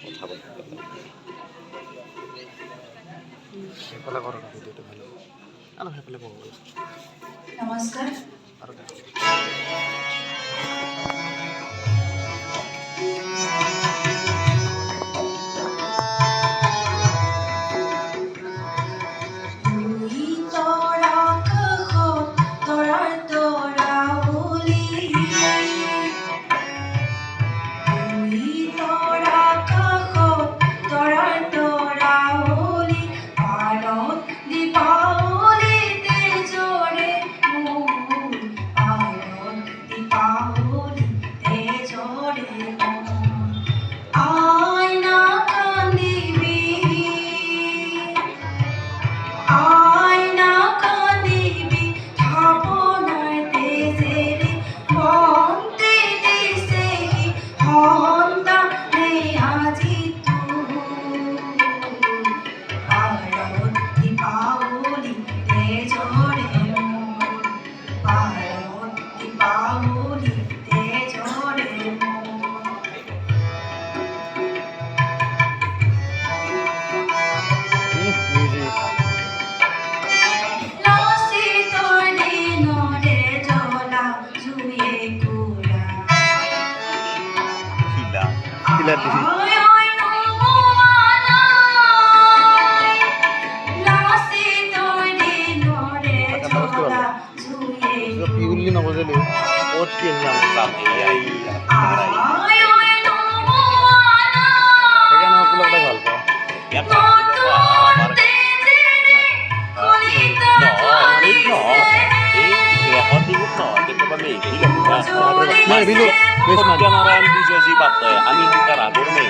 কথা বলতে পারলাম। হেফালে করো না ভিডিওটা ভালো আর হেফালে বলবো নমস্কার আর তুই তোরা কহ তোরা তোরা বলি তুই তোরা কহ তোরা তোরা বলি ভারত দীপাবলিতে জোরে মন ভারত দীপাবলিতে জোরে মন আয়না কান্দিবি আয়না কান্দিবি ভাবনায় দেশেরি বন্তে দেশেরি হন্তা রে আজি তুই ভারত দীপাবলিতে জোরে মন ভারত দীপাবলিতে জোরে মন লাসি তোর দিনরে জলা জুয়ে কুলা খিলা খিলার দিছি আয় আয় নমোয়ানায় লাসি তোর দিনরে জলা জুয়ে পিউলি নবজলে ওট কি জানো এই আয় আয় নমোয়ানায় এখানে ওগুলো ভালো পাও নতুন তেজেরে কলিত জ্বলিছে না ভিলো বেশ না নারায়ণ বিজয়জি বাত আমি তার আগর নেই